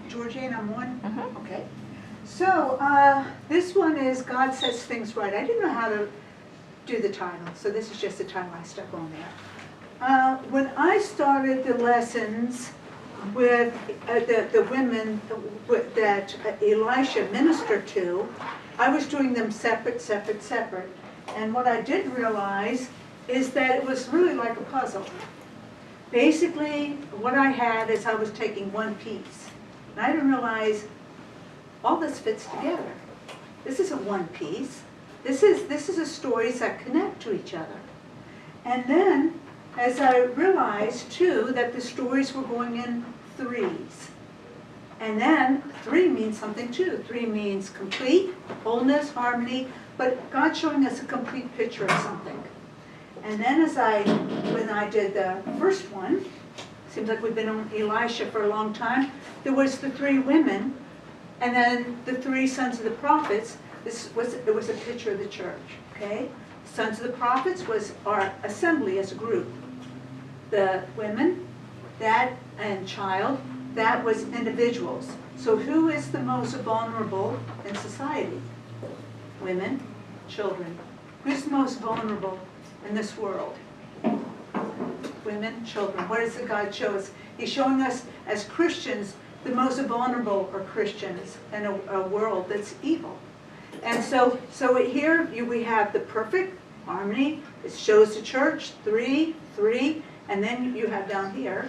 Georgianne, I'm on? Mhm. Okay. So, this one is God Sets Things Right. I didn't know how to do the title, so this is just the title I stuck on there. When I started the lessons with the women that Elisha ministered to, I was doing them separate. And what I didn't realize is that it was really like a puzzle. Basically, what I had is I was taking one piece. And I didn't realize all this fits together. This isn't one piece. This is a stories that connect to each other. And then, as I realized too, that the stories were going in threes. And then 3 means something too. 3 means complete, wholeness, harmony, but God's showing us a complete picture of something. And then when I did the first one, seems like we've been on Elisha for a long time, there was the 3 women, and then the 3 sons of the prophets. It was a picture of the church, okay? Sons of the prophets was our assembly as a group. The women, that and child, that was individuals. So who is the most vulnerable in society? Women, children. Who's the most vulnerable in this world? Women, children. What does the God show us? He's showing us as Christians, the most vulnerable are Christians in a world that's evil. And so here we have the perfect harmony. It shows the church, 3, and then you have down here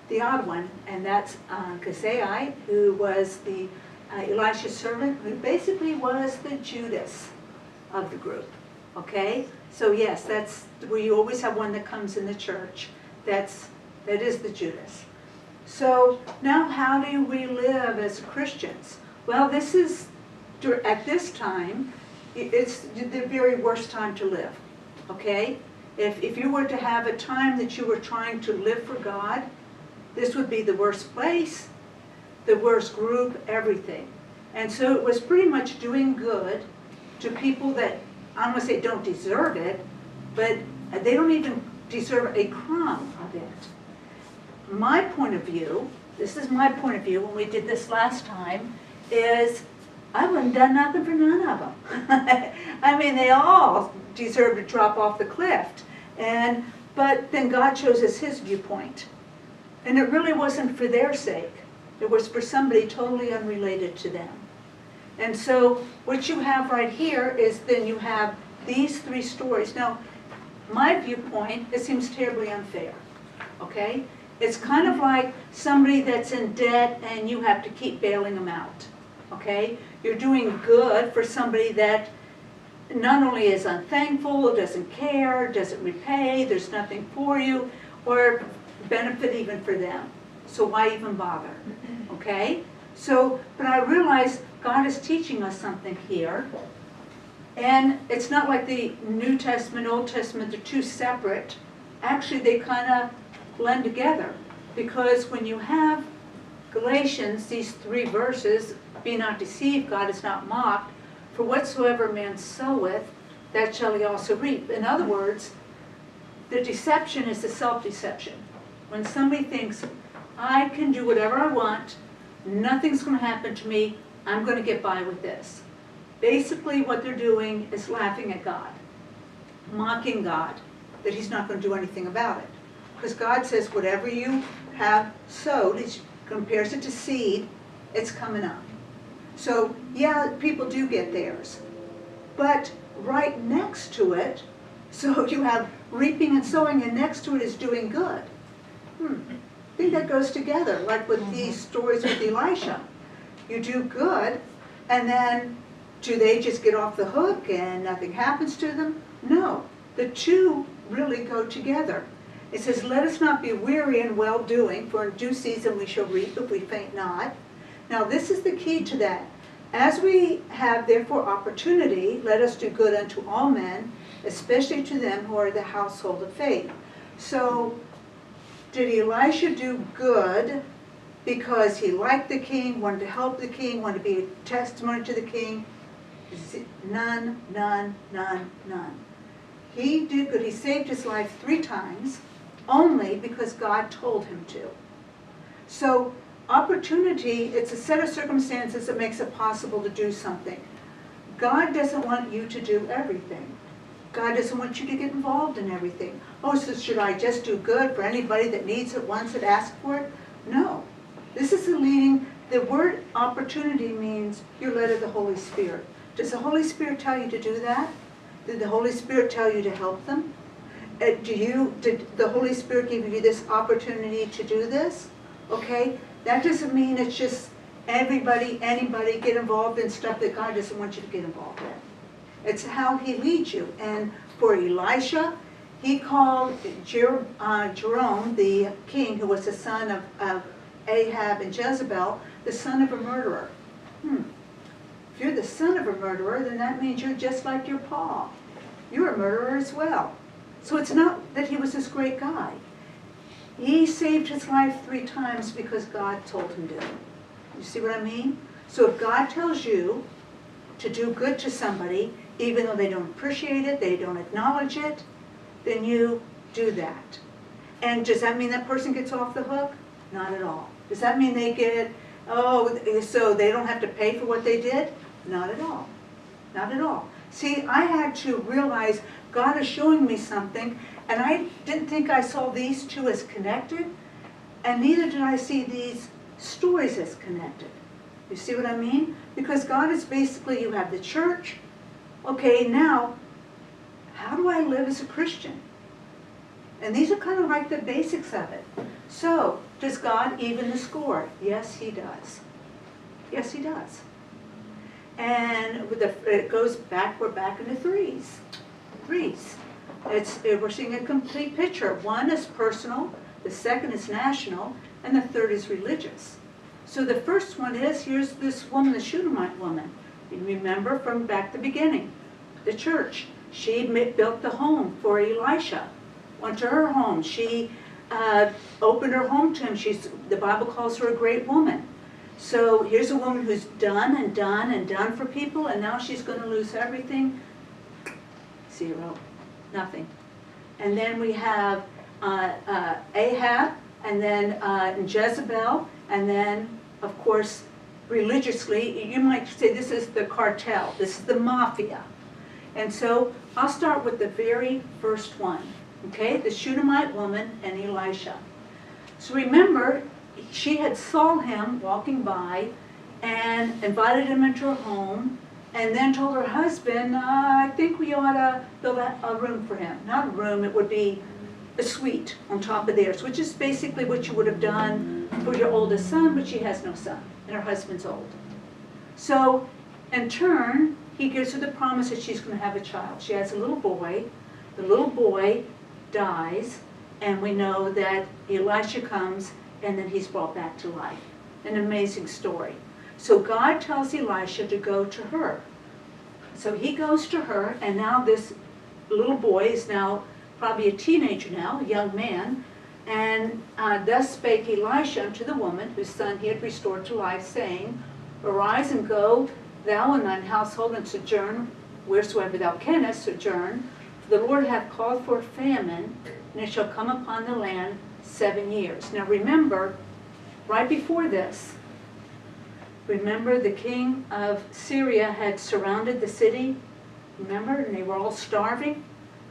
the odd one, and that's Gazai, who was the Elisha's servant, who basically was the Judas of the group. Okay? So yes, that's where you always have one that comes in the church. That is the Judas. So now how do we live as Christians? Well, this is, at this time, it's the very worst time to live. Okay? If you were to have a time that you were trying to live for God, this would be the worst place, the worst group, everything. And so it was pretty much doing good to people that, I don't want to say don't deserve it, but they don't even deserve a crumb of it. My point of view, this is my point of view when we did this last time, is I wouldn't have done nothing for none of them. I mean, they all deserve to drop off the cliff. But then God shows us his viewpoint. And it really wasn't for their sake. It was for somebody totally unrelated to them. And so what you have right here is then you have these 3 stories. Now, my viewpoint, it seems terribly unfair. Okay? It's kind of like somebody that's in debt and you have to keep bailing them out. Okay? You're doing good for somebody that not only is unthankful, doesn't care, doesn't repay, there's nothing for you, or benefit even for them. So why even bother? Okay? So, but I realize God is teaching us something here. And it's not like the New Testament, Old Testament, they're 2 separate. Actually, they kind of blend together. Because when you have Galatians, these 3 verses, be not deceived, God is not mocked, for whatsoever man soweth, that shall he also reap. In other words, the deception is the self-deception. When somebody thinks, I can do whatever I want, nothing's going to happen to me, I'm going to get by with this. Basically what they're doing is laughing at God, mocking God, that he's not going to do anything about it. Because God says whatever you have sowed, he compares it to seed, it's coming up. So yeah, people do get theirs. But right next to it, so you have reaping and sowing, and next to it is doing good. I think that goes together, like with these stories with Elisha. You do good, and then do they just get off the hook and nothing happens to them? No, the 2 really go together. It says, let us not be weary in well-doing, for in due season we shall reap if we faint not. Now this is the key to that. As we have therefore opportunity, let us do good unto all men, especially to them who are the household of faith. So, did Elisha do good because he liked the king, wanted to help the king, wanted to be a testimony to the king? None. He did good. He saved his life 3 times, only because God told him to. So opportunity, it's a set of circumstances that makes it possible to do something. God doesn't want you to do everything. God doesn't want you to get involved in everything. Oh, so should I just do good for anybody that needs it, wants it, asks for it? No. This is the leading. The word opportunity means you're led of the Holy Spirit. Does the Holy Spirit tell you to do that? Did the Holy Spirit tell you to help them? Did the Holy Spirit give you this opportunity to do this? Okay? That doesn't mean it's just everybody, anybody get involved in stuff that God doesn't want you to get involved in. It's how he leads you. And for Elisha, he called Jeroboam, the king, who was the son of Ahab and Jezebel, the son of a murderer. If you're the son of a murderer, then that means you're just like your pa. You're a murderer as well. So it's not that he was this great guy. He saved his life 3 times because God told him to. You see what I mean? So if God tells you to do good to somebody, even though they don't appreciate it, they don't acknowledge it, then you do that. And does that mean that person gets off the hook? Not at all. Does that mean they get, so they don't have to pay for what they did? Not at all. Not at all. See, I had to realize God is showing me something, and I didn't think I saw these two as connected, and neither did I see these stories as connected. You see what I mean? Because God is basically, you have the church. Okay, now, how do I live as a Christian? And these are kind of like the basics of it. So, does God even the score? Yes, he does. Yes, he does. And it goes back, we're back into threes. Threes. We're seeing a complete picture. One is personal, the second is national, and the third is religious. So the first one is, here's this woman, the Shunammite woman. You remember from back the beginning, the church. She built the home for Elisha. Went to her home. She opened her home to him. The Bible calls her a great woman. So here's a woman who's done and done and done for people, and now she's going to lose everything. 0. Nothing. And then we have Ahab, and then Jezebel, and then, of course, religiously, you might say this is the cartel, this is the mafia. And so I'll start with the very first one, okay? The Shunammite woman and Elisha. So remember, she had saw him walking by and invited him into her home, and then told her husband, I think we ought to build a room for him. Not a room, it would be a suite on top of theirs, which is basically what you would have done for your oldest son, but she has no son, and her husband's old. So, in turn, he gives her the promise that she's going to have a child. She has a little boy. The little boy dies, and we know that Elisha comes, and then he's brought back to life. An amazing story. So God tells Elisha to go to her. So he goes to her, and now this little boy is now probably a teenager now, a young man, and thus spake Elisha unto the woman, whose son he had restored to life, saying, Arise and go, thou and thine household, and sojourn wheresoever thou canst sojourn. For the Lord hath called for a famine, and it shall come upon the land 7 years. Now remember, right before this, remember the king of Syria had surrounded the city, remember, and they were all starving.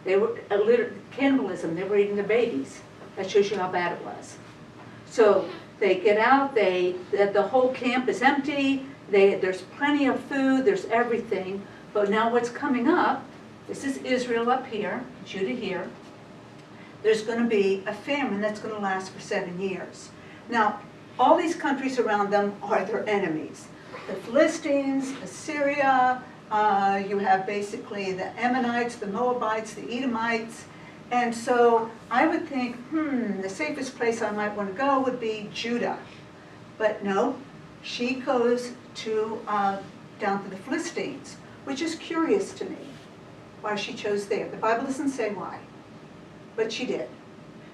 They were cannibalism, they were eating the babies. That shows you how bad it was. So they get out, the whole camp is empty, there's plenty of food, there's everything. But now what's coming up, this is Israel up here, Judah here. There's going to be a famine that's going to last for 7 years. Now, all these countries around them are their enemies. The Philistines, Assyria, you have basically the Ammonites, the Moabites, the Edomites. And so I would think, the safest place I might want to go would be Judah. But no, she goes to down to the Philistines, which is curious to me, why she chose there. The Bible doesn't say why, but she did.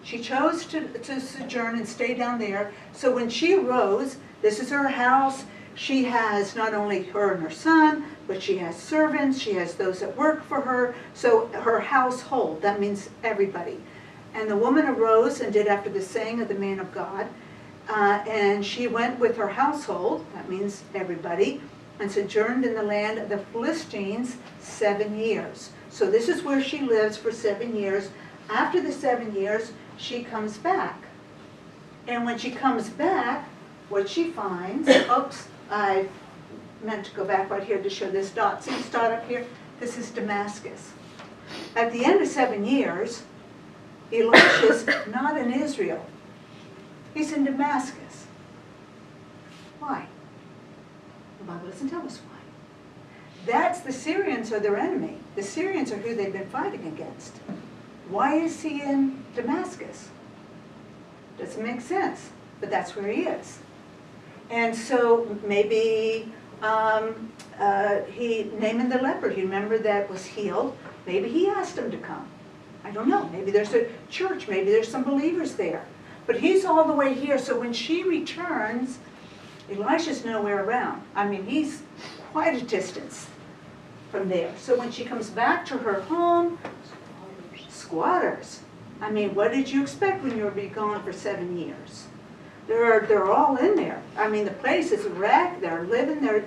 She chose to sojourn and stay down there. So when she arose, this is her house. She has not only her and her son, but she has servants. She has those that work for her. So her household, that means everybody. And the woman arose and did after the saying of the man of God. And she went with her household, that means everybody, and sojourned in the land of the Philistines 7 years. So this is where she lives for 7 years. After the 7 years, she comes back. And when she comes back, what she finds, oops, I meant to go back right here to show this dot. See this dot up here? This is Damascus. At the end of 7 years, Elisha's not in Israel. He's in Damascus. Why? The Bible doesn't tell us why. That's the Syrians are their enemy. The Syrians are who they've been fighting against. Why is he in Damascus? Doesn't make sense, but that's where he is. And so maybe Naaman the leper, you remember, that was healed, maybe he asked him to come. I don't know, maybe there's a church, maybe there's some believers there. But he's all the way here, so when she returns, Elisha's nowhere around. I mean, he's quite a distance from there. So when she comes back to her home, squatters. I mean, what did you expect when you were be gone for 7 years? They're all in there. I mean, the place is a wreck. They're living there.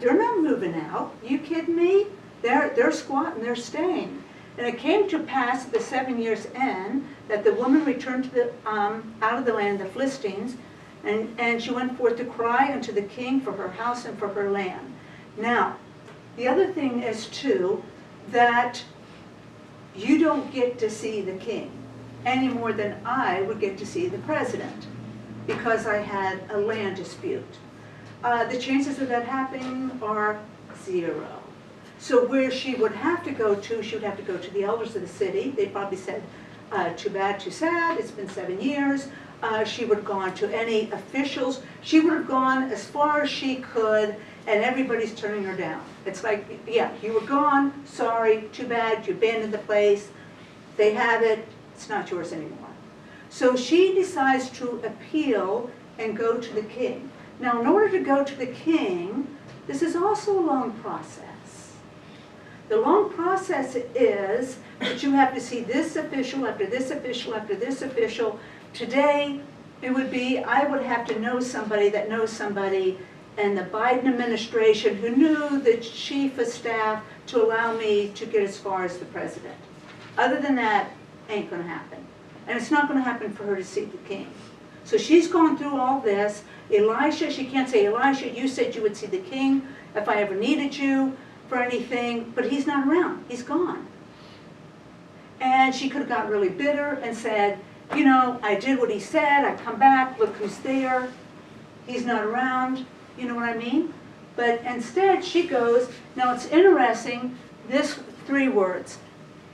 They're not moving out. You kidding me? They're squatting. They're staying. And it came to pass at the 7 years' end that the woman returned to the out of the land of the Philistines, and she went forth to cry unto the king for her house and for her land. Now, the other thing is too that you don't get to see the king any more than I would get to see the president, because I had a land dispute. The chances of that happening are 0. So where she would have to go to, she would have to go to the elders of the city. They probably said, too bad, too sad, it's been 7 years. She would have gone to any officials. She would have gone as far as she could, and everybody's turning her down. It's like, yeah, you were gone, sorry, too bad, you abandoned the place. They have it, it's not yours anymore. So she decides to appeal and go to the king. Now, in order to go to the king, this is also a long process. The long process is that you have to see this official after this official after this official. Today, it would be, I would have to know somebody that knows somebody in the Biden administration who knew the chief of staff to allow me to get as far as the president. Other than that, ain't going to happen. And it's not going to happen for her to see the king. So she's going through all this. Elisha, she can't say, Elisha, you said you would see the king if I ever needed you for anything, but he's not around. He's gone. And she could have got really bitter and said, you know, I did what he said, I come back, look who's there. He's not around, you know what I mean? But instead she goes, now it's interesting, this 3 words,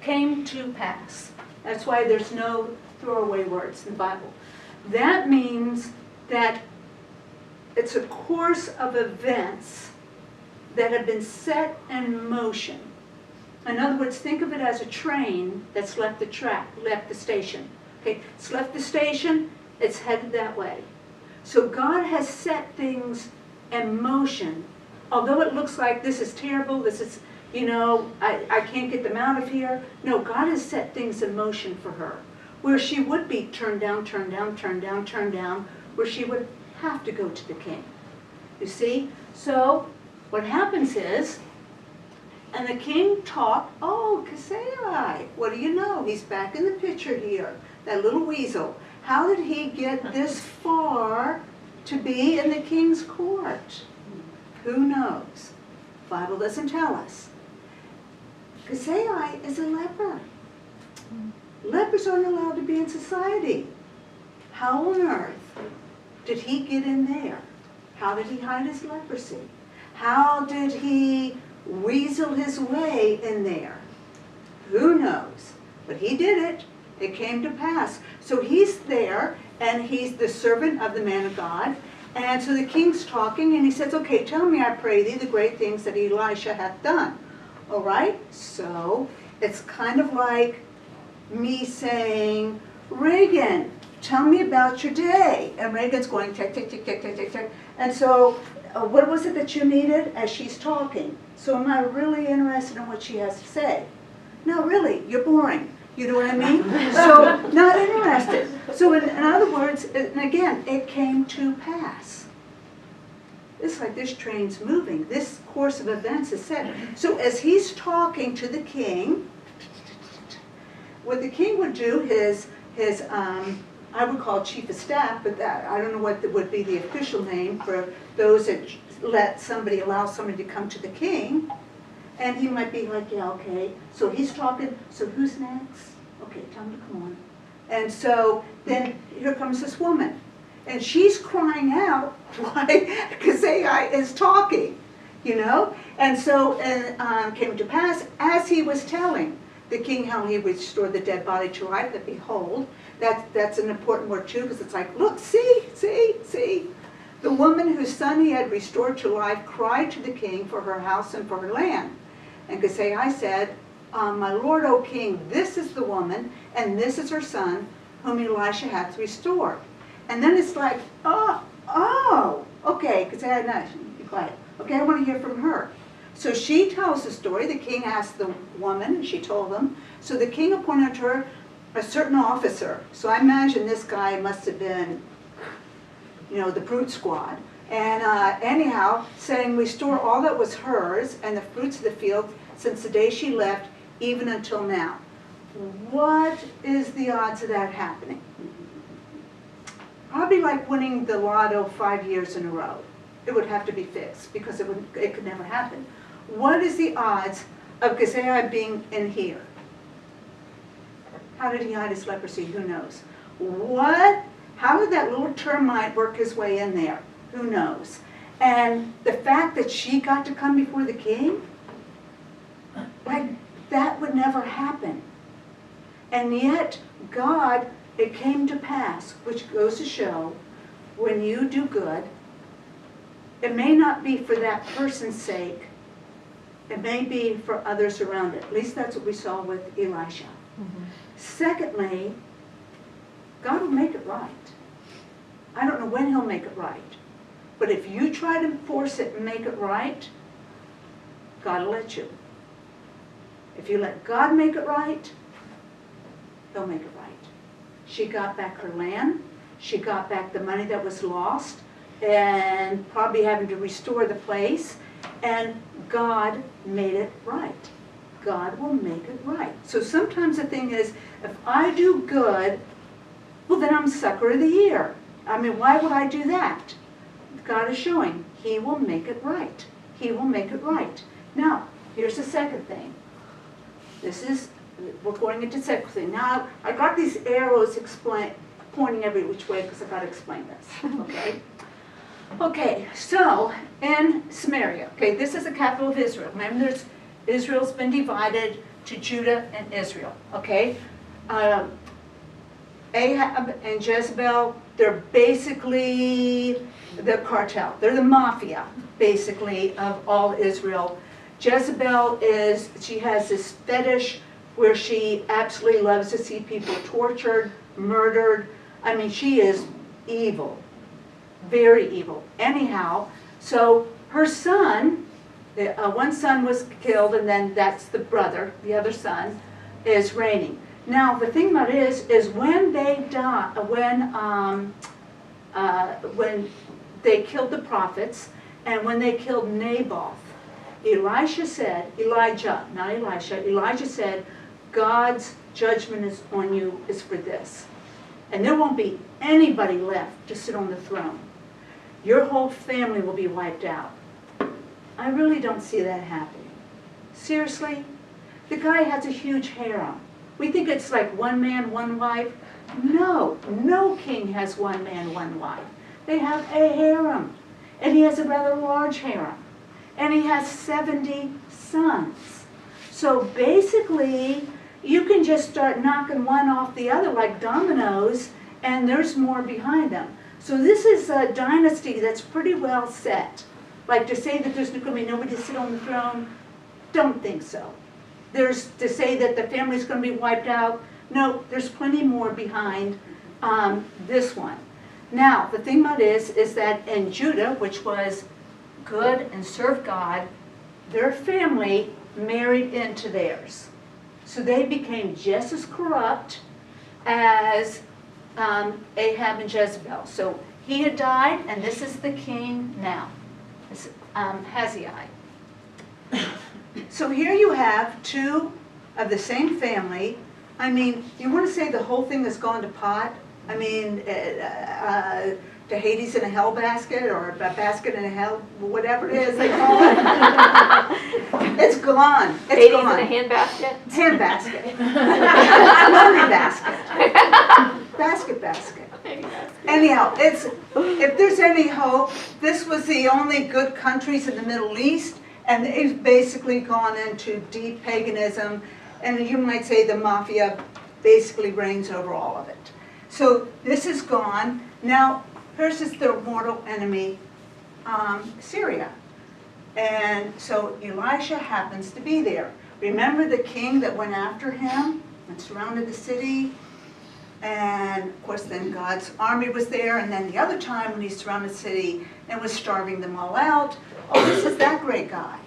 came to pass. That's why there's no throwaway words in the Bible. That means that it's a course of events that have been set in motion. In other words, think of it as a train that's left the track, left the station. Okay, it's left the station, it's headed that way. So God has set things in motion. Although it looks like this is terrible, this is, you know, I can't get them out of here. No, God has set things in motion for her, where she would be turned down, turned down, turned down, turned down, where she would have to go to the king. You see? So what happens is, and the king talked, oh, Kasai, what do you know? He's back in the picture here, that little weasel. How did he get this far to be in the king's court? Who knows? The Bible doesn't tell us. Kasai is a leper. Lepers aren't allowed to be in society. How on earth did he get in there? How did he hide his leprosy? How did he weasel his way in there? Who knows? But he did it. It came to pass. So he's there, and he's the servant of the man of God. And so the king's talking, and he says, okay, tell me, I pray thee, the great things that Elisha hath done. All right? So it's kind of like me saying, Reagan, tell me about your day. And Reagan's going, tick, tick, tick, tick, tick, tick, tick. And so what was it that you needed as she's talking? So am I really interested in what she has to say? No, really, you're boring. You know what I mean? So, not interested. So in other words, and again, it came to pass. It's like this train's moving. This course of events is set. So as he's talking to the king, what the king would do, his I would call chief of staff, but that, I don't know what would be the official name for those that allow somebody to come to the king. And he might be like, yeah, okay. So he's talking, so who's next? Okay, tell him to come on. And so then here comes this woman. And she's crying out while Kezai is talking, you know? And so came to pass, as he was telling the king how he would restore the dead body to life, that behold, that's an important word too, because it's like, look, see. The woman whose son he had restored to life cried to the king for her house and for her land. And Kezai said, my lord, O king, this is the woman, and this is her son, whom Elisha hath restored. And then it's like, oh, okay, Kezai, no, be quiet. Okay, I want to hear from her. So she tells the story. The king asked the woman, and she told him. So the king appointed her a certain officer. So I imagine this guy must have been, you know, the brute squad. And anyhow, saying, restore all that was hers and the fruits of the field since the day she left, even until now. What is the odds of that happening? Probably like winning the lotto 5 years in a row. It would have to be fixed because it could never happen. What is the odds of Kezai being in here? How did he hide his leprosy? Who knows? How did that little termite work his way in there? Who knows? And the fact that she got to come before the king, like that would never happen. And yet God, it came to pass, which goes to show when you do good, it may not be for that person's sake, it may be for others around it. At least that's what we saw with Elisha. Mm-hmm. Secondly, God will make it right. I don't know when he'll make it right. But if you try to force it and make it right, God will let you. If you let God make it right, he'll make it right. She got back her land. She got back the money that was lost and probably having to restore the place. And God made it right. God will make it right. So sometimes the thing is, if I do good, well then I'm sucker of the year. I mean, why would I do that? God is showing he will make it right. He will make it right. Now, here's the second thing. We're going into the second thing. Now, I got these arrows pointing every which way because I got to explain this, okay? Okay, so in Samaria, okay, this is the capital of Israel. Remember, Israel's been divided to Judah and Israel, okay? Ahab and Jezebel, they're basically the cartel. They're the mafia, basically, of all Israel. Jezebel she has this fetish where she absolutely loves to see people tortured, murdered. I mean, she is evil, very evil. Anyhow, so her son, one son was killed, and then that's the brother, the other son, is reigning. Now, the thing about it is when they died, when they killed the prophets, and when they killed Naboth, Elijah said, Elijah said, God's judgment is on you is for this. And there won't be anybody left to sit on the throne. Your whole family will be wiped out. I really don't see that happening. Seriously? The guy has a huge harem. We think it's like one man, one wife. No, no king has one man, one wife. They have a harem. And he has a rather large harem. And he has 70 sons. So basically, you can just start knocking one off the other like dominoes, and there's more behind them. So this is a dynasty that's pretty well set. Like to say that there's going to be nobody to sit on the throne, don't think so. There's to say that the family's going to be wiped out, no, there's plenty more behind this one. Now, the thing about it is that in Judah, which was good and served God, their family married into theirs. So they became just as corrupt as Ahab and Jezebel. So he had died, and this is the king now, this, Hazael. So here you have two of the same family. I mean, you want to say the whole thing has gone to pot? I mean, to Hades in a hell basket, or a basket in a hell, whatever it is they call it. It's gone. It's Hades gone. in a handbasket? Handbasket. Laundry basket. Basket. Anyhow, if there's any hope, this was the only good countries in the Middle East, and they've basically gone into deep paganism, and you might say the mafia basically reigns over all of it. So this is gone. Now, here's their mortal enemy, Syria. And so Elisha happens to be there. Remember the king that went after him and surrounded the city? And of course then God's army was there, and then the other time when he surrounded the city and was starving them all out. Oh, this is that great guy,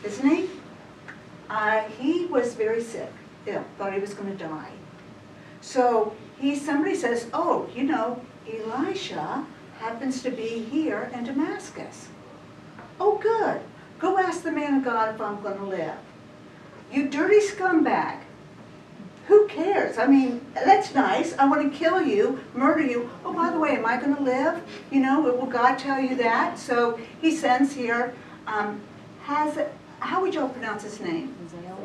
isn't he? He was very sick, ill, thought he was going to die. So somebody says, oh, you know, Elisha happens to be here in Damascus. Oh, good. Go ask the man of God if I'm going to live. You dirty scumbag. Who cares? I mean, that's nice. I want to kill you, murder you. Oh, by the way, am I going to live? You know, will God tell you that? So he sends here, how would y'all pronounce his name? Hazael.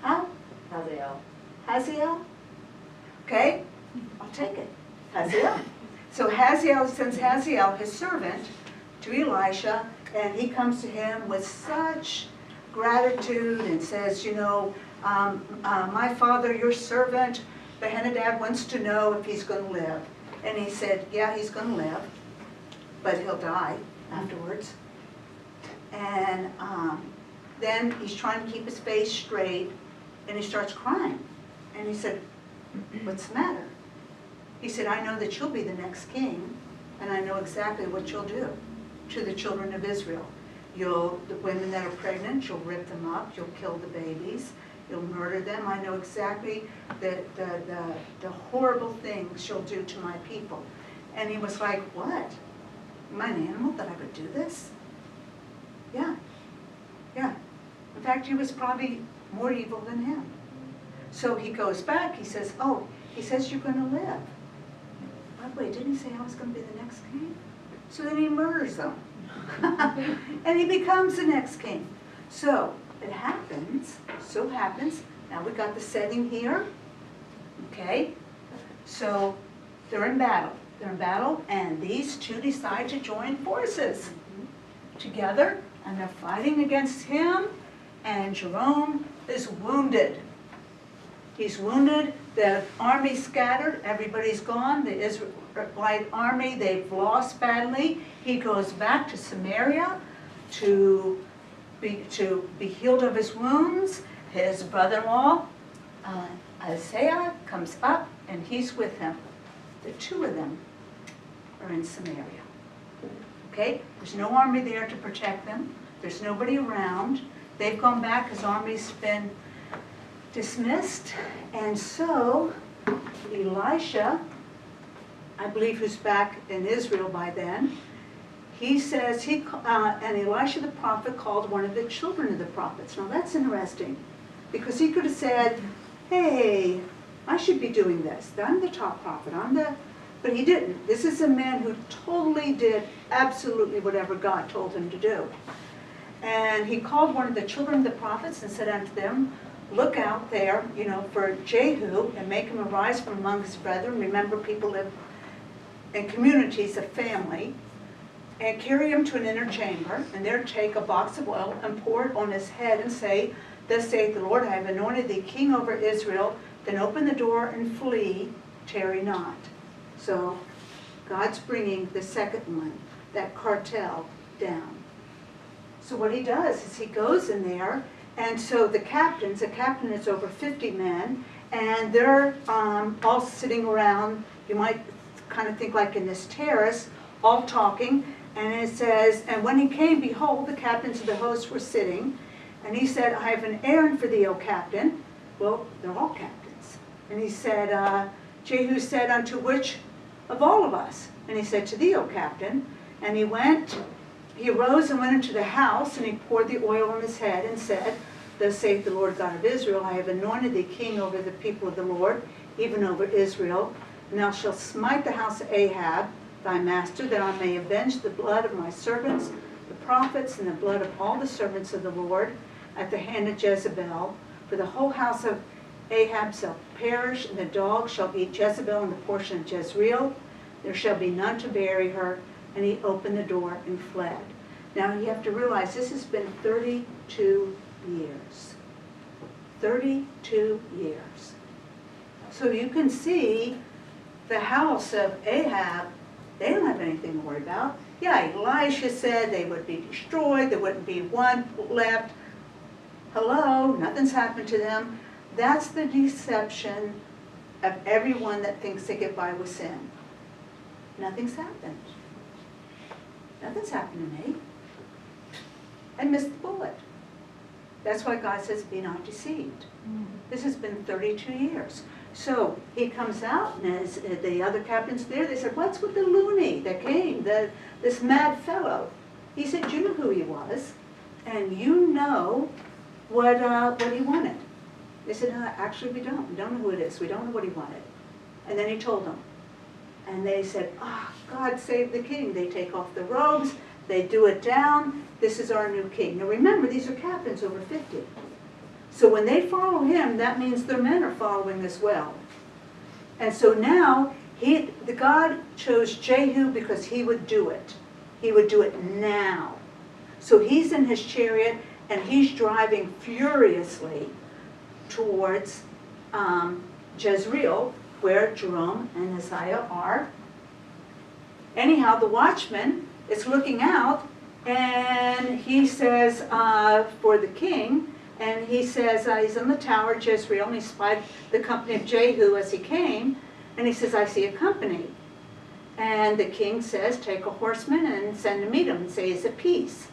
How? Hazael. Hazael? Okay, I'll take it. Hazael. So Hazael sends Hazael, his servant, to Elisha, and he comes to him with such gratitude and says, you know, my father, your servant, Benhadad, wants to know if he's going to live. And he said, yeah, he's going to live, but he'll die afterwards. And then he's trying to keep his face straight, and he starts crying. And he said, what's the matter? He said, I know that you'll be the next king, and I know exactly what you'll do to the children of Israel. The women that are pregnant, you'll rip them up, you'll kill the babies, you'll murder them. I know exactly the horrible things you'll do to my people. And he was like, what? Am I an animal that I would do this? Yeah. In fact, he was probably more evil than him. So he goes back, he says, oh, he says you're going to live. By the way, didn't he say I was going to be the next king? So then he murders them. And he becomes the next king. So it happens, now we got the setting here, okay? So they're in battle, and these two decide to join forces together, and they're fighting against him, and Jerome is wounded. He's wounded, the army's scattered, everybody's gone, the Israelite army, they've lost badly. He goes back to Samaria to be healed of his wounds. His brother-in-law, Isaiah, comes up, and he's with him. The two of them are in Samaria. Okay? There's no army there to protect them. There's nobody around. They've gone back. His army's been dismissed. And so Elisha, I believe who's back in Israel by then, he says, and Elisha the prophet called one of the children of the prophets. Now that's interesting, because he could have said, hey, I should be doing this. I'm the top prophet. But he didn't. This is a man who totally did absolutely whatever God told him to do. And he called one of the children of the prophets and said unto them, look out there, for Jehu, and make him arise from among his brethren. Remember, people live in communities of family. And carry him to an inner chamber, and there take a box of oil and pour it on his head and say, thus saith the Lord, I have anointed thee king over Israel. Then open the door and flee, tarry not. So God's bringing the second one, that cartel, down. So what he does is he goes in there, and so a captain is over 50 men, and they're all sitting around, you might kind of think like in this terrace, all talking. And it says, and when he came, behold, the captains of the host were sitting. And he said, I have an errand for thee, O captain. well, they're all captains. And he said, Jehu said, unto which of all of us? And he said, to thee, O captain. And he arose and went into the house, and he poured the oil on his head and said, thus saith the Lord God of Israel, I have anointed thee king over the people of the Lord, even over Israel. And thou shalt smite the house of Ahab, thy master, that I may avenge the blood of my servants, the prophets, and the blood of all the servants of the Lord, at the hand of Jezebel. For the whole house of Ahab shall perish, and the dog shall eat Jezebel in the portion of Jezreel. There shall be none to bury her. And he opened the door and fled. Now you have to realize this has been 32 years. 32 years. So you can see the house of Ahab, they don't have anything to worry about. Yeah, Elisha said they would be destroyed, there wouldn't be one left. Hello, nothing's happened to them. That's the deception of everyone that thinks they get by with sin. Nothing's happened. Nothing's happened to me. I missed the bullet. That's why God says, be not deceived. This has been 32 years. So he comes out, and as the other captains there, they said, what's with the loony that came, this mad fellow? He said, you know who he was, and you know what he wanted. They said, no, actually we don't. We don't know who it is. We don't know what he wanted. And then he told them. And they said, God save the king. They take off the robes. They do it down. This is our new king. Now remember, these are captains over 50. So when they follow him, that means their men are following as well. And so now, the God chose Jehu because he would do it. He would do it now. So he's in his chariot, and he's driving furiously towards Jezreel, where Jerome and Isaiah are. Anyhow, the watchman is looking out, and he says for the king, and he says he's in the tower of Jezreel, and he spied the company of Jehu as he came, and he says, I see a company. And the king says, take a horseman and send to meet him and say, it's a peace.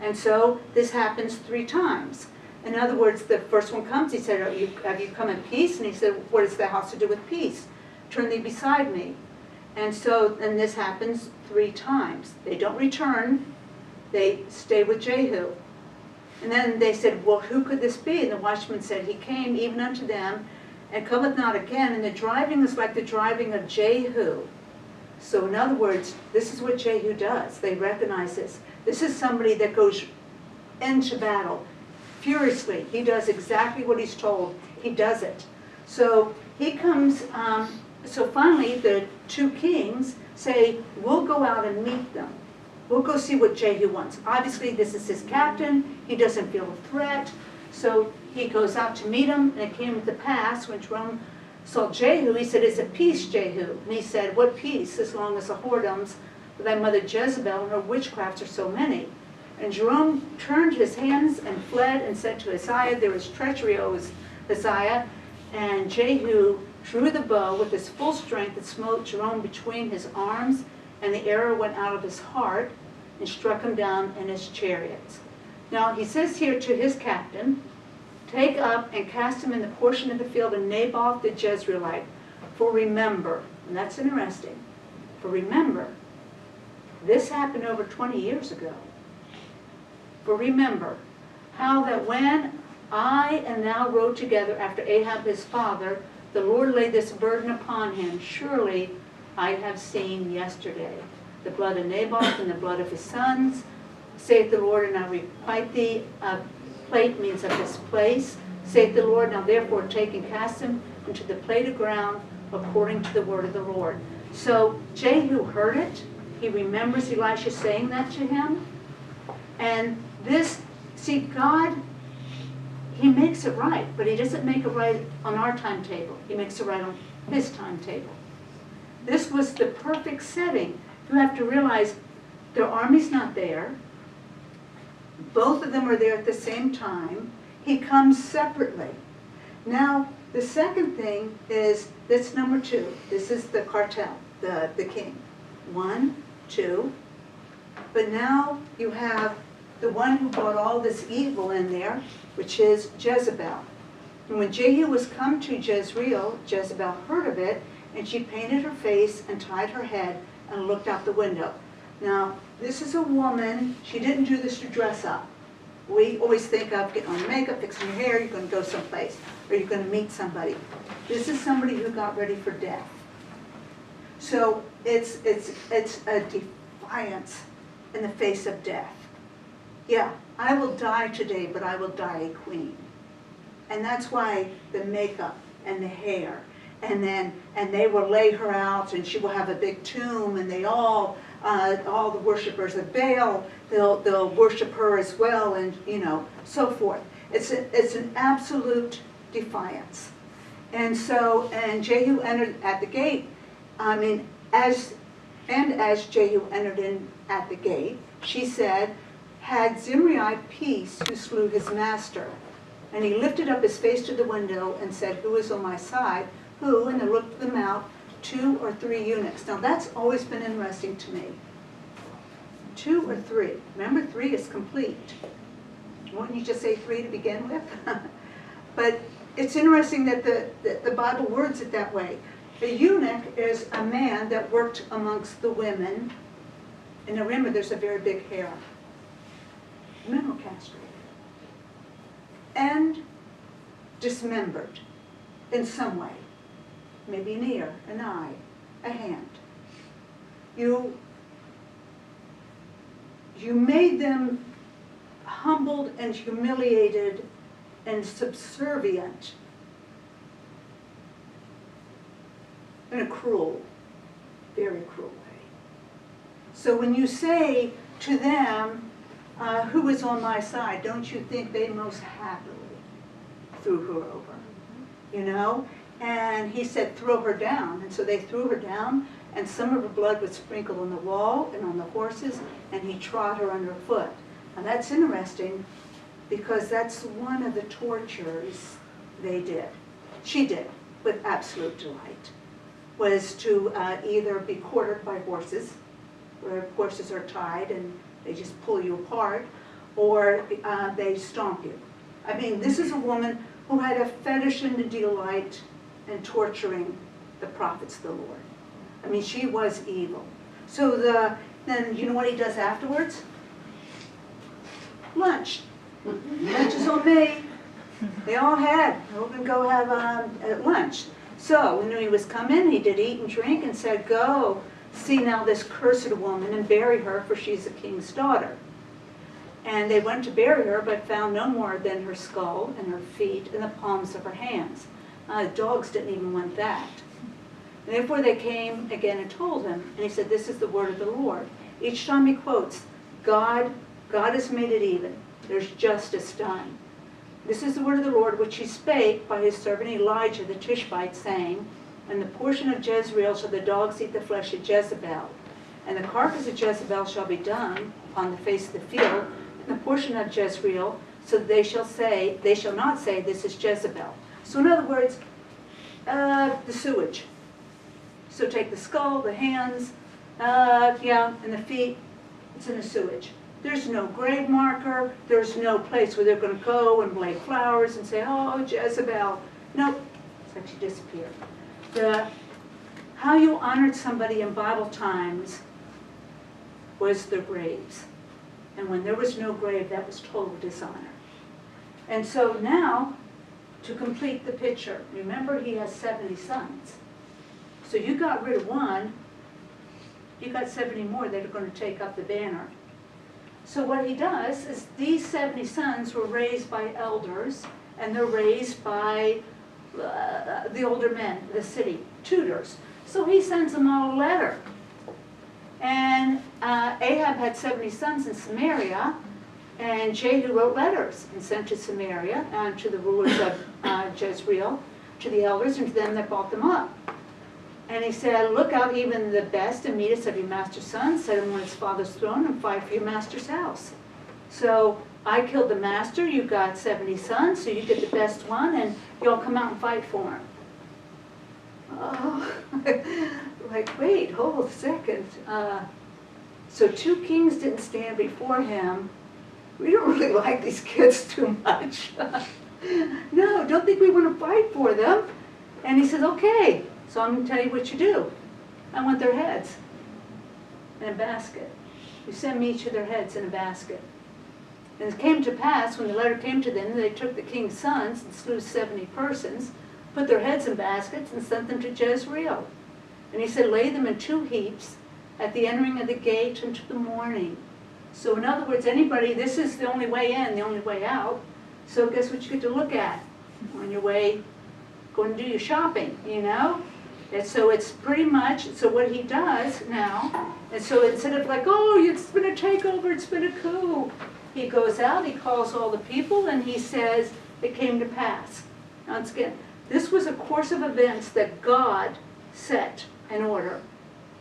And so this happens 3 times. In other words, the first one comes, he said, have you come in peace? And he said, what does the house to do with peace? Turn thee beside me. And so, and this happens 3 times. They don't return, they stay with Jehu. And then they said, well, who could this be? And the watchman said, he came even unto them, and cometh not again. And the driving is like the driving of Jehu. So in other words, this is what Jehu does. They recognize this. This is somebody that goes into battle furiously. He does exactly what he's told. He does it. So he comes, so finally the 2 kings say, we'll go out and meet them. We'll go see what Jehu wants. Obviously this is his captain. He doesn't feel a threat. So he goes out to meet him, and it came to pass when Jerome saw Jehu, he said, it's a peace, Jehu. And he said, what peace, as long as the whoredoms of thy mother Jezebel and her witchcrafts are so many? And Jerome turned his hands and fled and said to Isaiah, there is treachery, O Isaiah. And Jehu drew the bow with his full strength and smote Jerome between his arms, and the arrow went out of his heart and struck him down in his chariots. Now he says here to his captain, take up and cast him in the portion of the field of Naboth the Jezreelite. For remember, and that's interesting, for remember, this happened over 20 years ago. For remember, how that when I and thou rode together after Ahab his father, the Lord laid this burden upon him. Surely I have seen yesterday the blood of Naboth and the blood of his sons, saith the Lord, and I requite thee. Plate means of this place, saith the Lord. Now therefore take and cast him into the plate of ground according to the word of the Lord. So Jehu heard it. He remembers Elisha saying that to him. And this, see, God, he makes it right, but he doesn't make it right on our timetable. He makes it right on his timetable. This was the perfect setting. You have to realize their army's not there. Both of them are there at the same time. He comes separately. Now, the second thing is, that's number 2. This is the cartel, the king. 1, 2. But now you have the one who brought all this evil in there, which is Jezebel. And when Jehu was come to Jezreel, Jezebel heard of it, and she painted her face and tied her head and looked out the window. Now, this is a woman, she didn't do this to dress up. We always think of getting on makeup, fixing your hair, you're going to go someplace, or you're going to meet somebody. This is somebody who got ready for death. So it's a defiance in the face of death. Yeah, I will die today, but I will die a queen. And that's why the makeup and the hair, and they will lay her out, and she will have a big tomb, and they all the worshipers of Baal, they'll worship her as well, and so forth. It's an absolute defiance. And Jehu entered at the gate. As Jehu entered in at the gate, she said, "Had Zimri peace who slew his master?" And he lifted up his face to the window and said, "Who is on my side?" Who? And they looked them out, 2 or 3 eunuchs. Now that's always been interesting to me. 2 or 3. Remember, 3 is complete. Wouldn't you just say 3 to begin with? But it's interesting that the Bible words it that way. A eunuch is a man that worked amongst the women. And now remember, there's a very big harem. Men were castrated. And dismembered in some way. Maybe an ear, an eye, a hand. You made them humbled and humiliated and subservient in a cruel, very cruel way. So when you say to them, "Who is on my side?" don't you think they most happily threw her over? And he said, "Throw her down." And so they threw her down, and some of her blood was sprinkled on the wall and on the horses, and he trod her underfoot. Now that's interesting, because that's one of the tortures they did. She did, with absolute delight, was to either be quartered by horses, where horses are tied and they just pull you apart, or they stomp you. This is a woman who had a fetish and a delight in torturing the prophets of the Lord. She was evil. So then you know what he does afterwards? Lunch. Lunch is on me. They all had. We're going to go have lunch. So when he was coming, he did eat and drink and said, "Go see now this cursed woman and bury her, for she's a king's daughter." And they went to bury her, but found no more than her skull and her feet and the palms of her hands. Dogs didn't even want that. And therefore they came again and told him, and he said, "This is the word of the Lord." Each time he quotes, God has made it even. There's justice done. "This is the word of the Lord, which he spake by his servant Elijah the Tishbite, saying, And the portion of Jezreel shall the dogs eat the flesh of Jezebel, and the carcass of Jezebel shall be dung upon the face of the field, and the portion of Jezreel, so they shall not say, This is Jezebel." So in other words, the sewage. So take the skull, the hands, and the feet, it's in the sewage. There's no grave marker, there's no place where they're going to go and lay flowers and say, "Oh, Jezebel." Nope, it's like she disappeared. How you honored somebody in Bible times was their graves. And when there was no grave, that was total dishonor. And so now, to complete the picture, remember he has 70 sons. So you got rid of one, you got 70 more that are going to take up the banner. So what he does is these 70 sons were raised by elders, and they're raised by the older men, the city, tutors. So he sends them all a letter. And Ahab had 70 sons in Samaria, and Jehu wrote letters and sent to Samaria and to the rulers of Jezreel, to the elders, and to them that brought them up. And he said, "Look out, even the best and meanest of your master's sons, set him on his father's throne, and fight for your master's house." So I killed the master, you got 70 sons, so you get the best one, and you all come out and fight for him. Oh, like, wait, hold a second. So 2 kings didn't stand before him. We don't really like these kids too much. No, don't think we want to fight for them. And he says, okay, so I'm going to tell you what you do. I want their heads in a basket. You send me each of their heads in a basket. And it came to pass, when the letter came to them, they took the king's sons and slew 70 persons, put their heads in baskets, and sent them to Jezreel. And he said, lay them in 2 heaps at the entering of the gate until the morning. So in other words, anybody, this is the only way in, the only way out. So guess what you get to look at on your way going to do your shopping, you know? And so it's pretty much, so what he does now, and so instead of like, oh, it's been a takeover, it's been a coup, he goes out, he calls all the people, and he says, it came to pass. Once again, this was a course of events that God set in order.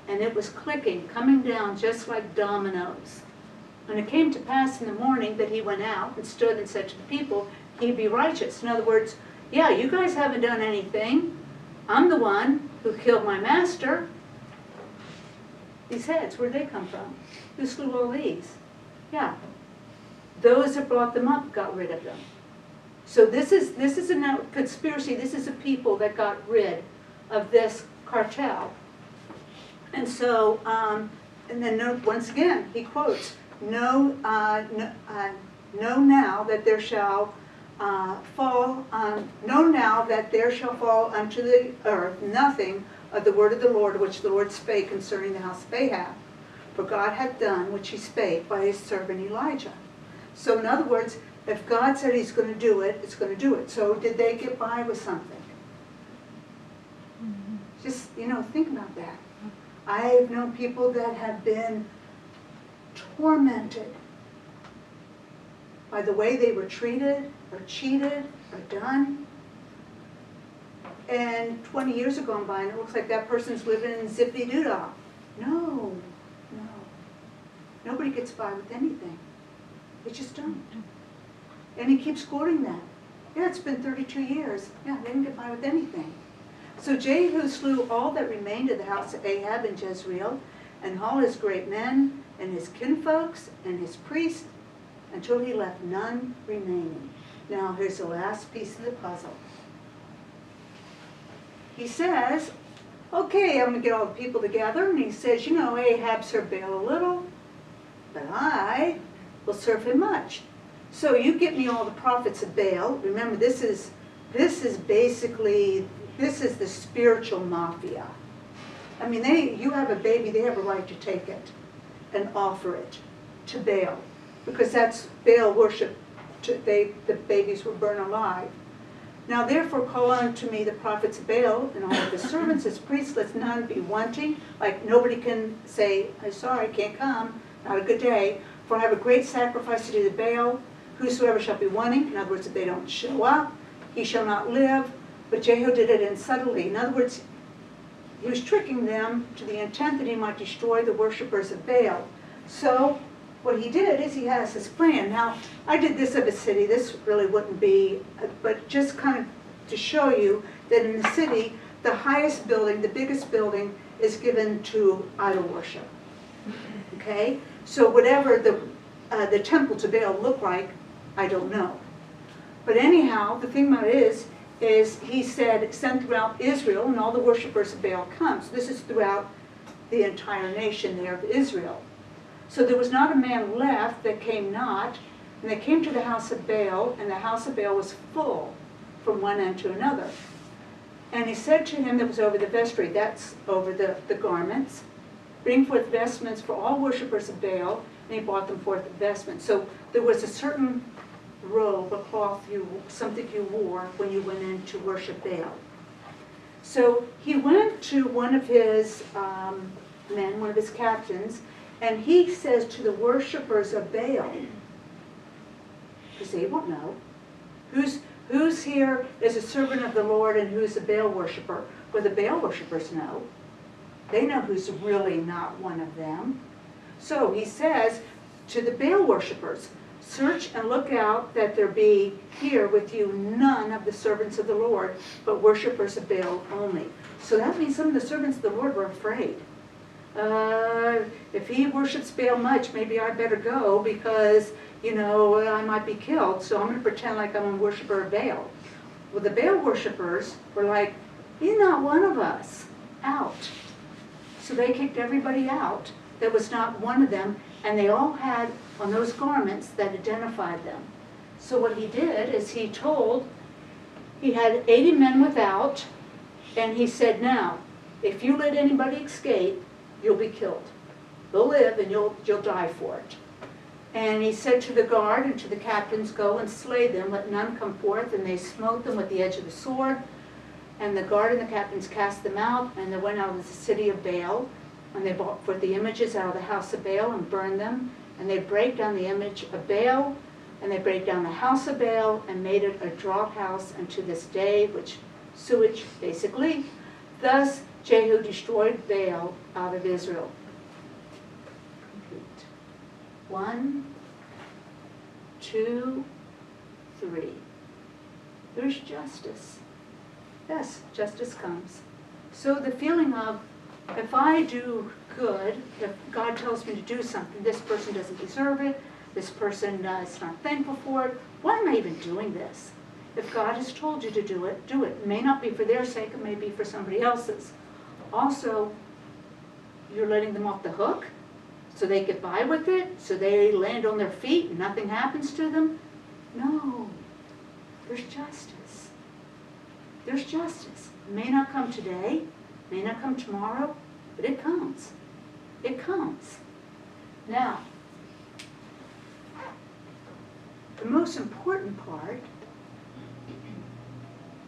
And it was clicking, coming down just like dominoes. When it came to pass in the morning that he went out and stood and said to the people, he'd be righteous. In other words, yeah, you guys haven't done anything. I'm the one who killed my master. These heads, where'd they come from? Who slew all these? Yeah. Those that brought them up got rid of them. So this is a conspiracy. This is a people that got rid of this cartel. And so, and then once again, he quotes, know now that there shall fall unto the earth nothing of the word of the Lord which the Lord spake concerning the house of Ahab. For God hath done which he spake by his servant Elijah. So in other words, if God said he's going to do it, it's going to do it. So did they get by with something? Mm-hmm. Just, think about that. I've known people that have been tormented by the way they were treated or cheated or done. And 20 years have gone by and it looks like that person's living in zippity-doo-dah. No. Nobody gets by with anything. They just don't. And he keeps quoting that. Yeah, it's been 32 years. Yeah, they didn't get by with anything. So Jehu slew all that remained of the house of Ahab in Jezreel, and all his great men, and his kinfolks, and his priests, until he left none remaining. Now here's the last piece of the puzzle. He says, okay, I'm going to get all the people together, and he says, Ahab served Baal a little, but I will serve him much. So you get me all the prophets of Baal. Remember, this is basically, this is the spiritual mafia. I mean, you have a baby, they have a right to take it and offer it to Baal, because that's Baal worship. The babies were burned alive. Now therefore call unto me the prophets of Baal and all of his servants, his priests, let none be wanting. Like nobody can say, I'm sorry, can't come, not a good day. For I have a great sacrifice to do to Baal. Whosoever shall be wanting, in other words, if they don't show up, he shall not live. But Jehu did it in subtlety. In other words, he was tricking them to the intent that he might destroy the worshipers of Baal. So what he did is he has this plan. Now, I did this of a city. This really wouldn't be, but just kind of to show you that in the city, the highest building, the biggest building, is given to idol worship. Okay? So whatever the temple to Baal looked like, I don't know. But anyhow, the thing about it is he said, send throughout Israel, and all the worshipers of Baal come. So this is throughout the entire nation there of Israel. So there was not a man left that came not, and they came to the house of Baal, and the house of Baal was full from one end to another. And he said to him that was over the vestry, that's over the garments, bring forth vestments for all worshipers of Baal, and he brought them forth vestments. So there was a certain robe, a cloth, something you wore when you went in to worship Baal. So he went to one of his men, one of his captains, and he says to the worshipers of Baal, because they won't know, who's here is a servant of the Lord and who's a Baal worshiper? Well, the Baal worshipers know. They know who's really not one of them. So he says to the Baal worshipers, search and look out that there be here with you none of the servants of the Lord, but worshipers of Baal only. So that means some of the servants of the Lord were afraid. if he worships Baal much, maybe I better go because, you know, I might be killed, so I'm going to pretend like I'm a worshiper of Baal. Well, the Baal worshipers were like, you're not one of us. Out. So they kicked everybody out that was not one of them, and they all had on those garments that identified them. So what he did is he had 80 men without, and he said, now, if you let anybody escape, you'll be killed. They'll live and you'll die for it. And he said to the guard and to the captains, go and slay them, let none come forth. And they smote them with the edge of the sword. And the guard and the captains cast them out, and they went out of the city of Baal. And they brought forth the images out of the house of Baal and burned them. And they brake down the image of Baal, and they brake down the house of Baal and made it a draught house unto this day, which sewage, basically. Thus Jehu destroyed Baal out of Israel. Complete. 1, 2, 3. There's justice. Yes, justice comes. So the feeling of, if I do good, if God tells me to do something, this person doesn't deserve it, this person is not thankful for it, why am I even doing this? If God has told you to do it, do it. It may not be for their sake, it may be for somebody else's. Also, you're letting them off the hook, so they get by with it, so they land on their feet and nothing happens to them. No, there's justice. There's justice. It may not come today, may not come tomorrow, but it comes. It comes. Now, the most important part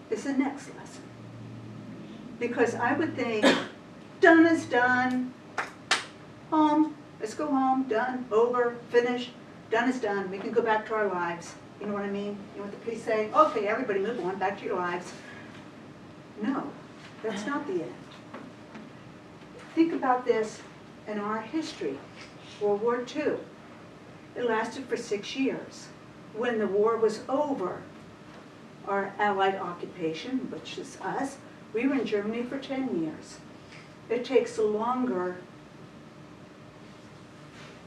is the next lesson. Because I would think, done is done, home, let's go home, done, over, finished, done is done, we can go back to our lives. You know what I mean? You know what the police say? Okay, everybody move on, back to your lives. No, that's not the end. Think about this in our history. World War II. It lasted for 6 years. When the war was over, our Allied occupation, which is us, we were in Germany for 10 years. It takes longer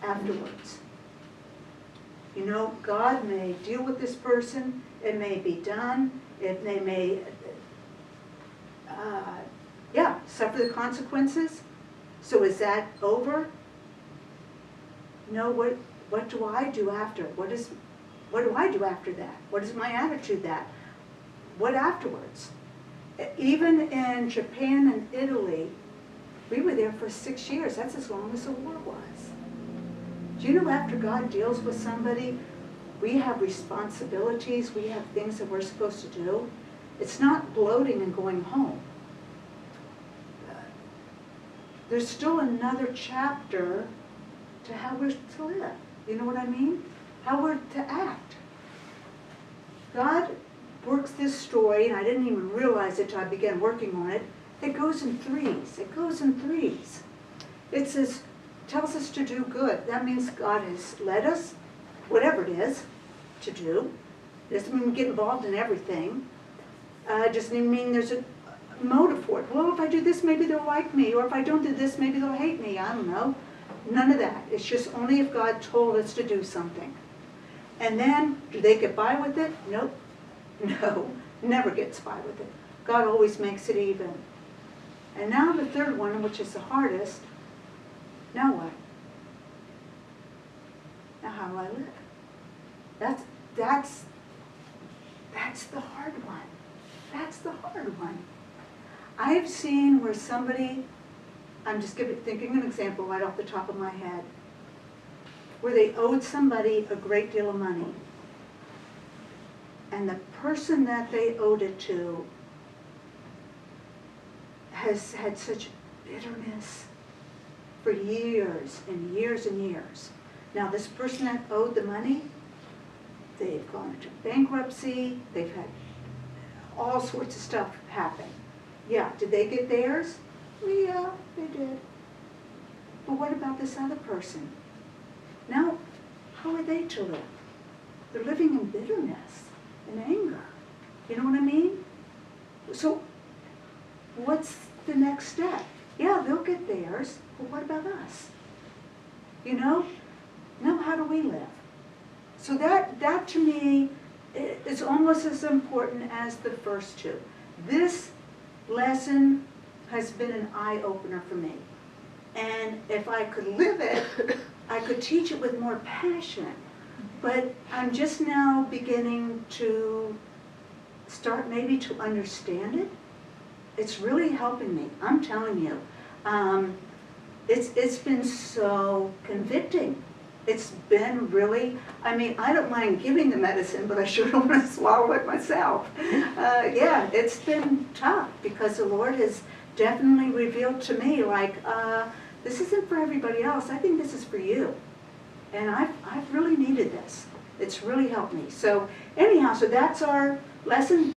afterwards. You know, God may deal with this person, it may be done, they may, suffer the consequences. So is that over? No, what do I do after? What do I do after that? What is my attitude that? What afterwards? Even in Japan and Italy, we were there for 6 years. That's as long as the war was. Do you know after God deals with somebody, we have responsibilities, we have things that we're supposed to do? It's not bloating and going home. There's still another chapter to how we're to live. You know what I mean? How we're to act. God works this story, and I didn't even realize it until I began working on it. It goes in threes. It goes in threes. It says, tells us to do good. That means God has led us, whatever it is, to do. It doesn't mean we get involved in everything. It doesn't even mean there's a motive for it. Well, if I do this, maybe they'll like me. Or if I don't do this, maybe they'll hate me. I don't know. None of that. It's just only if God told us to do something. And then, do they get by with it? Nope. No. Never gets by with it. God always makes it even. And now the third one, which is the hardest. Now what? Now how do I live? That's the hard one. That's the hard one. I have seen where somebody, I'm just thinking an example right off the top of my head, where they owed somebody a great deal of money. And the person that they owed it to has had such bitterness for years and years and years. Now this person that owed the money, they've gone into bankruptcy, they've had all sorts of stuff happen. Yeah, did they get theirs? Yeah, they did. But what about this other person? Now, how are they to live? They're living in bitterness and anger. You know what I mean? So, what's the next step? Yeah, they'll get theirs, but what about us? You know? Now how do we live? So that to me is almost as important as the first two. This lesson has been an eye-opener for me. And if I could live it, I could teach it with more passion. But I'm just now beginning to start maybe to understand it. It's really helping me, I'm telling you. It's been so convicting. It's been really, I mean, I don't mind giving the medicine, but I sure don't want to swallow it myself. Yeah, it's been tough because the Lord has definitely revealed to me, like, this isn't for everybody else. I think this is for you. And I've really needed this. It's really helped me. So anyhow, so that's our lesson.